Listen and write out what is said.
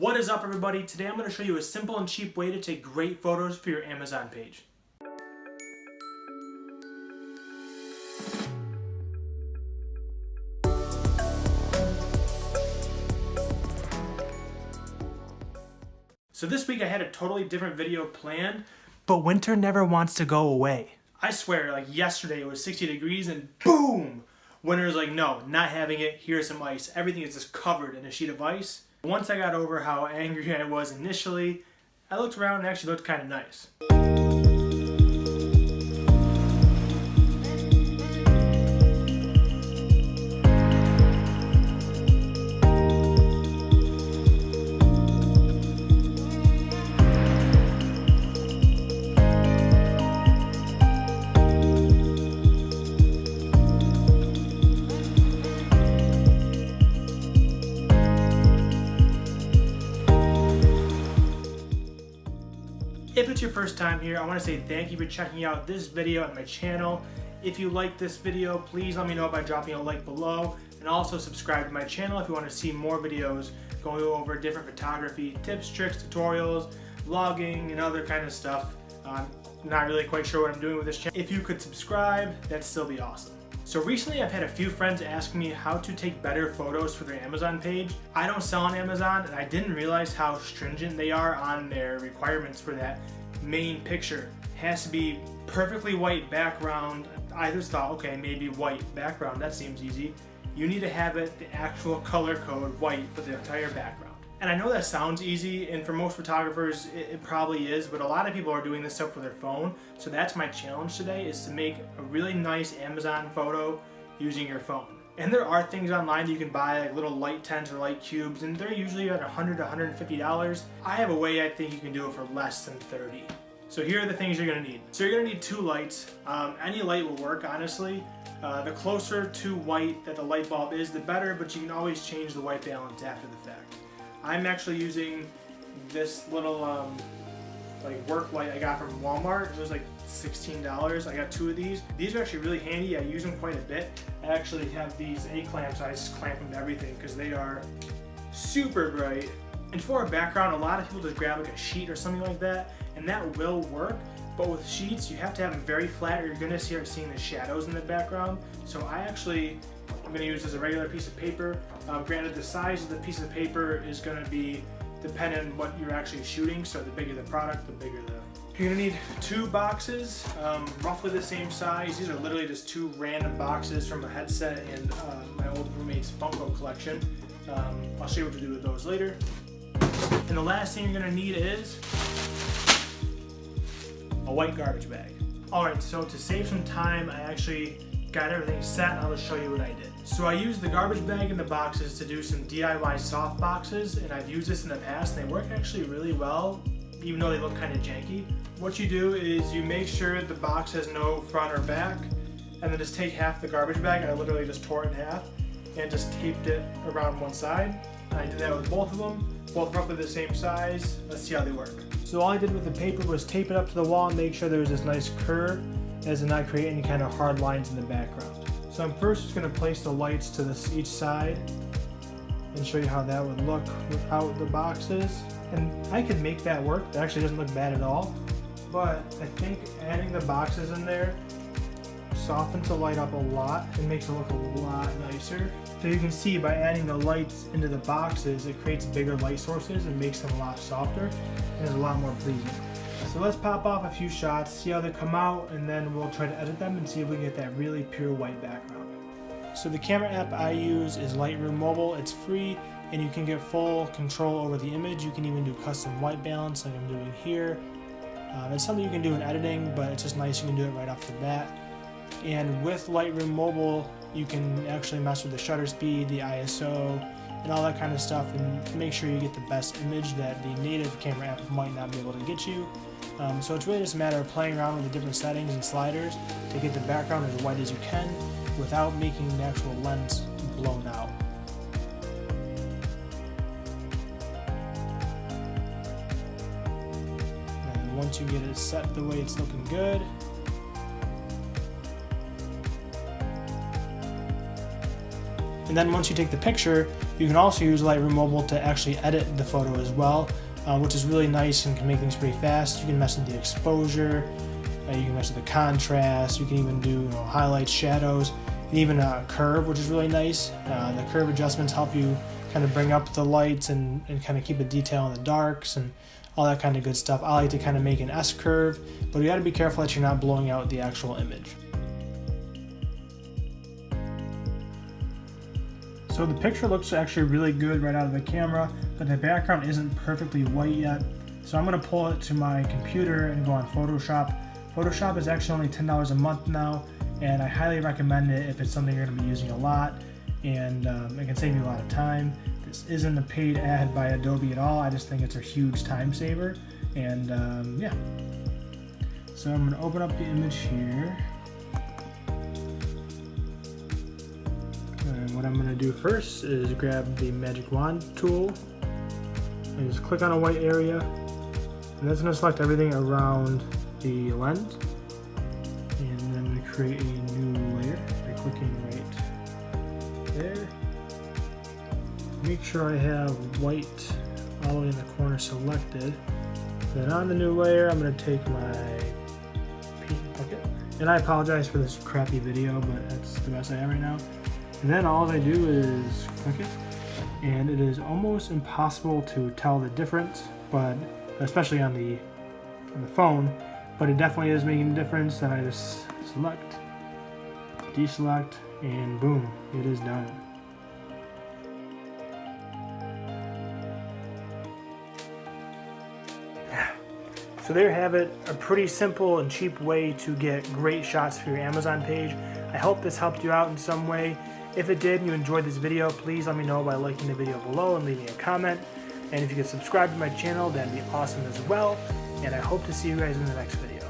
What is up, everybody? Today I'm going to show you a simple and cheap way to take great photos for your Amazon page. So this week I had a totally different video planned, but winter never wants to go away. I swear, like yesterday it was 60 degrees and boom! Winter is like, no, not having it, here's some ice. Everything is just covered in a sheet of ice. Once I got over how angry I was initially, I looked around and actually looked kind of nice. If it's your first time here, I want to say thank you for checking out this video on my channel. If you like this video, please let me know by dropping a like below, and also subscribe to my channel if you want to see more videos going over different photography tips, tricks, tutorials, vlogging, and other kind of stuff. I'm not really quite sure what I'm doing with this channel. If you could subscribe, that'd still be awesome. So recently I've had a few friends ask me how to take better photos for their Amazon page. I don't sell on Amazon, and I didn't realize how stringent they are on their requirements for that main picture. It has to be perfectly white background. I just thought, okay, maybe white background, that seems easy. You need to have it the actual color code white for the entire background. And I know that sounds easy, and for most photographers it probably is, but a lot of people are doing this stuff with their phone. So that's my challenge today, is to make a really nice Amazon photo using your phone. And there are things online that you can buy, like little light tents or light cubes, and they're usually at $100 to $150. I have a way I think you can do it for less than $30. So here are the things you're gonna need. So you're gonna need two lights. Any light will work, honestly. The closer to white that the light bulb is, the better, but you can always change the white balance after the fact. I'm actually using this little like work light I got from Walmart. It was like $16. I got two of these. These are actually really handy. I use them quite a bit. I actually have these A-clamps. I just clamp them to everything because they are super bright. And for a background, a lot of people just grab like a sheet or something like that, and that will work. But with sheets, you have to have them very flat or you're gonna start seeing the shadows in the background. So I'm gonna use this as a regular piece of paper. Granted, the size of the piece of paper is gonna be dependent on what you're actually shooting. So the bigger the product, the bigger the... You're gonna need two boxes, roughly the same size. These are literally just two random boxes from a headset and my old roommate's Funko collection. I'll show you what to do with those later. And the last thing you're gonna need is a white garbage bag. Alright, so to save some time, I actually got everything set and I'll just show you what I did. So I used the garbage bag and the boxes to do some DIY soft boxes, and I've used this in the past and they work actually really well, even though they look kind of janky. What you do is you make sure the box has no front or back, and then just take half the garbage bag. I literally just tore it in half and just taped it around one side. I did that with both of them, both roughly the same size. Let's see how they work. So all I did with the paper was tape it up to the wall and make sure there was this nice curve as to not create any kind of hard lines in the background. So I'm first just going to place the lights to each side and show you how that would look without the boxes. And I could make that work. That actually doesn't look bad at all. But I think adding the boxes in there softens the light up a lot and makes it look a lot nicer. So you can see by adding the lights into the boxes, it creates bigger light sources and makes them a lot softer and is a lot more pleasing. So let's pop off a few shots, see how they come out, and then we'll try to edit them and see if we can get that really pure white background. So the camera app I use is Lightroom Mobile. It's free and you can get full control over the image. You can even do custom white balance like I'm doing here. It's something you can do in editing, but it's just nice you can do it right off the bat. And with Lightroom Mobile, you can actually mess with the shutter speed, the ISO, and all that kind of stuff, and make sure you get the best image that the native camera app might not be able to get you. So it's really just a matter of playing around with the different settings and sliders to get the background as white as you can without making the actual lens blown out. And once you get it set the way it's looking good, And then once you take the picture, you can also use Lightroom Mobile to actually edit the photo as well, which is really nice and can make things pretty fast. You can mess with the exposure, you can mess with the contrast, you can even do highlights, shadows, and even a curve, which is really nice. The curve adjustments help you kind of bring up the lights and kind of keep the detail in the darks and all that kind of good stuff. I like to kind of make an S curve, but you got to be careful that you're not blowing out the actual image. So the picture looks actually really good right out of the camera, but the background isn't perfectly white yet. So I'm going to pull it to my computer and go on Photoshop. Photoshop is actually only $10 a month now, and I highly recommend it if it's something you're going to be using a lot, and it can save you a lot of time. This isn't a paid ad by Adobe at all. I just think it's a huge time saver, and yeah. So I'm going to open up the image here. And what I'm going to do first is grab the magic wand tool and just click on a white area, and that's going to select everything around the lens, and then I'm going to create a new layer by clicking right there. Make sure I have white all the way in the corner selected. Then on the new layer, I'm going to take my paint bucket, and I apologize for this crappy video, but that's the best I have right now. And then all I do is click it, and it is almost impossible to tell the difference, but especially on the phone, but it definitely is making a difference. Then I just select, deselect, and boom, it is done. So there you have it, a pretty simple and cheap way to get great shots for your Amazon page. I hope this helped you out in some way. If it did and you enjoyed this video, please let me know by liking the video below and leaving a comment. And if you could subscribe to my channel, that'd be awesome as well. And I hope to see you guys in the next video.